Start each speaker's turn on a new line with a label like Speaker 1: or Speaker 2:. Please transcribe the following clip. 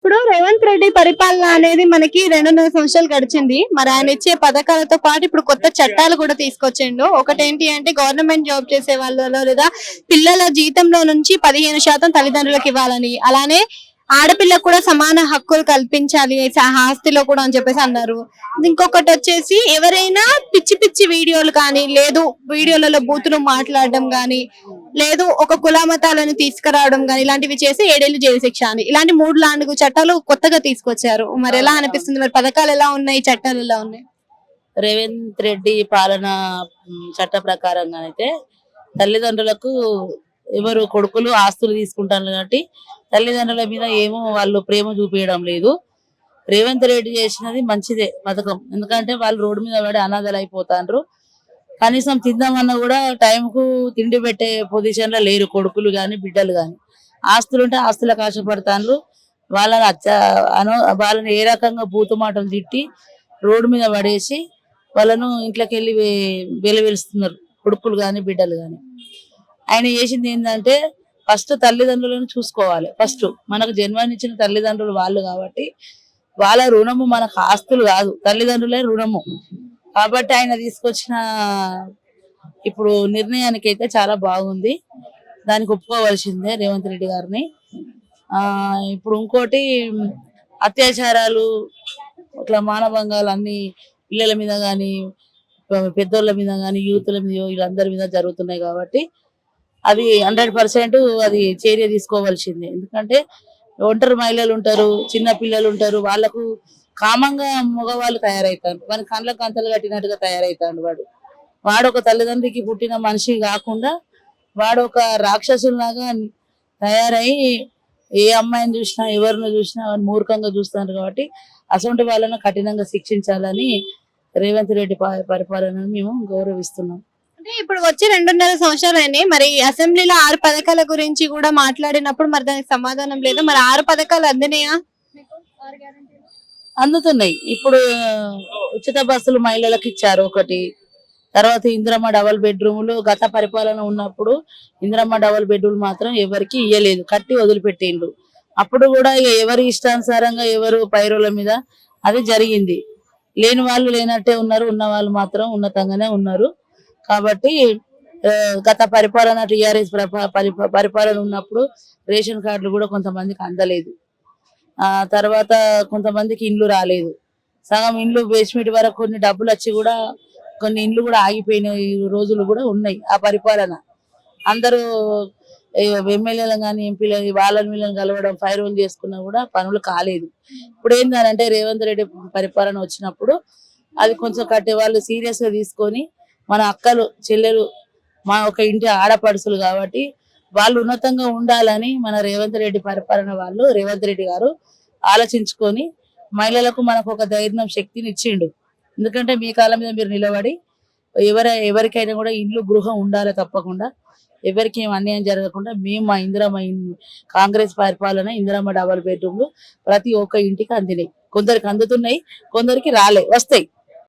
Speaker 1: ఇప్పుడు రేవంత్ రెడ్డి పరిపాలన అనేది మనకి 2.5 సంవత్సరాలు గడిచింది. మరి ఆయన ఇచ్చే పథకాలతో పాటు ఇప్పుడు కొత్త చట్టాలు కూడా తీసుకొచ్చిండు. ఒకటేంటి అంటే గవర్నమెంట్ జాబ్ చేసే వాళ్ళలో లేదా పిల్లల జీతంలో నుంచి 15% తల్లిదండ్రులకు ఇవ్వాలని, అలానే ఆడపిల్లకు కూడా సమాన హక్కులు కల్పించాలి ఆస్తిలో కూడా అని చెప్పేసి అన్నారు. ఇంకొకటి వచ్చేసి ఎవరైనా పిచ్చి పిచ్చి వీడియోలు కానీ లేదు వీడియోలలో బూతులు మాట్లాడడం కానీ లేదు ఒక కులమతాలను తీసుకురావడం కానీ ఇలాంటివి చేసి 7 ఏళ్లు జైలు శిక్ష అని ఇలాంటి 3-4 చట్టాలు కొత్తగా తీసుకొచ్చారు. మరి ఎలా అనిపిస్తుంది? మరి పథకాలు ఎలా ఉన్నాయి, చట్టాలు ఎలా ఉన్నాయి?
Speaker 2: రేవంత్ రెడ్డి పాలన చట్ట ప్రకారంగా అయితే తల్లిదండ్రులకు ఎవరు కొడుకులు ఆస్తులు తీసుకుంటారు కాబట్టి తల్లిదండ్రుల మీద ఏమో వాళ్ళు ప్రేమ చూపించడం లేదు. రేవంత్ రెడ్డి చేసినది మంచిదే పథకం. ఎందుకంటే వాళ్ళు రోడ్డు మీద పడి అనాథలు అయిపోతాండ్రు. కనీసం తిందామన్నా కూడా టైంకు తిండి పెట్టే పొజిషన్ లో లేరు కొడుకులు గాని బిడ్డలు గాని. ఆస్తులుంటే ఆస్తులకు ఆశపడతాండ్రు. వాళ్ళని వాళ్ళని ఏ రకంగా బూతు మాటలు తిట్టి రోడ్డు మీద పడేసి వాళ్ళను ఇంట్లోకి వెళ్ళి వెలువెలుస్తున్నారు కొడుకులు గాని బిడ్డలు గాని. ఆయన చేసింది ఏంటంటే ఫస్ట్ తల్లిదండ్రులను చూసుకోవాలి. ఫస్ట్ మనకు జన్మనిచ్చిన తల్లిదండ్రులు వాళ్ళు కాబట్టి వాళ్ళ రుణము మనకు ఆస్తులు కాదు, తల్లిదండ్రులే రుణము. కాబట్టి ఆయన తీసుకొచ్చిన ఇప్పుడు నిర్ణయానికి అయితే చాలా బాగుంది. దానికి ఒప్పుకోవాల్సిందే రేవంత్ రెడ్డి గారిని. ఇప్పుడు ఇంకోటి అత్యాచారాలు ఇట్లా మానభంగాలు అన్ని పిల్లల మీద గాని పెద్దోళ్ళ మీద గాని యూతుల మీద వీళ్ళందరి మీద జరుగుతున్నాయి కాబట్టి అది 100% అది చర్య తీసుకోవాల్సిందే. ఎందుకంటే ఒంటరి మహిళలు ఉంటారు, చిన్న పిల్లలు ఉంటారు, వాళ్ళకు కామంగా మగవాళ్ళు తయారవుతారు. మన కళ్ళకు అంతలు కట్టినట్టుగా తయారవుతాడు వాడు ఒక తల్లిదండ్రికి పుట్టిన మనిషి కాకుండా వాడు ఒక రాక్షసులాగా తయారై ఏ అమ్మాయిని చూసినా ఎవరిని చూసినా మూర్ఖంగా చూస్తున్నారు. కాబట్టి అసొంటి వాళ్ళను కఠినంగా శిక్షించాలని రేవంత్ రెడ్డి పరిపాలనను మేము గౌరవిస్తున్నాం.
Speaker 1: అంటే ఇప్పుడు వచ్చి 2.5 సంవత్సరాలు మరి అసెంబ్లీలో 6 పథకాల గురించి కూడా మాట్లాడినప్పుడు మరి దానికి సమాధానం లేదు. మరి 6 పథకాలు అందినాయా?
Speaker 2: అందుతున్నాయి. ఇప్పుడు ఉచిత బస్సులు మహిళలకు ఇచ్చారు ఒకటి. తర్వాత ఇందిరమ్మ డబల్ బెడ్రూములు గత పరిపాలన ఉన్నప్పుడు ఇందిరమ్మ డబల్ బెడ్రూమ్ మాత్రం ఎవరికి ఇయ్యలేదు, కట్టి వదిలిపెట్టిండ్రు. అప్పుడు కూడా ఎవరి ఇష్టానుసారంగా ఎవరు పైరుల మీద అది జరిగింది. లేని వాళ్ళు లేనట్టే ఉన్నారు, ఉన్న వాళ్ళు మాత్రం ఉన్నతంగానే ఉన్నారు. కాబట్టి గత పరిపాలన టిఆర్ఎస్ పరిపాలన ఉన్నప్పుడు రేషన్ కార్డులు కూడా కొంతమందికి అందలేదు. తర్వాత కొంతమందికి ఇండ్లు రాలేదు. సగం ఇండ్లు బేస్మెంట్ వరకు కొన్ని డబ్బులు వచ్చి కూడా కొన్ని ఇండ్లు కూడా ఆగిపోయిన రోజులు కూడా ఉన్నాయి. ఆ పరిపాలన అందరూ ఎమ్మెల్యేలు కానీ ఎంపీలు వాళ్ళని వీళ్ళని కలవడం ఫైరోల్ చేసుకున్నా కూడా పనులు కాలేదు. ఇప్పుడు ఏంటంటే రేవంత్ రెడ్డి పరిపాలన వచ్చినప్పుడు అది కొంచెం కట్టే వాళ్ళు సీరియస్ గా తీసుకొని మన అక్కలు చెల్లెలు మా ఒక ఇంటి ఆడపడుసులు కాబట్టి వాళ్ళు ఉన్నతంగా ఉండాలని మన రేవంత్ రెడ్డి పరిపాలన వాళ్ళు రేవంత్ రెడ్డి గారు ఆలోచించుకొని మహిళలకు మనకు ఒక ధైర్యం శక్తిని ఇచ్చిండు. ఎందుకంటే మీ కాలం మీద మీరు నిలబడి ఎవరికైనా కూడా ఇల్లు గృహం ఉండాలి, తప్పకుండా ఎవరికి ఏం అన్యాయం జరగకుండా మేము మా కాంగ్రెస్ పరిపాలన ఇందిరమ్మ డబల్ బెడ్రూమ్లు ప్రతి ఒక్క ఇంటికి అందినాయి. కొందరికి అందుతున్నాయి, కొందరికి రాలే, వస్తాయి.